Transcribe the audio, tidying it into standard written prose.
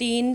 3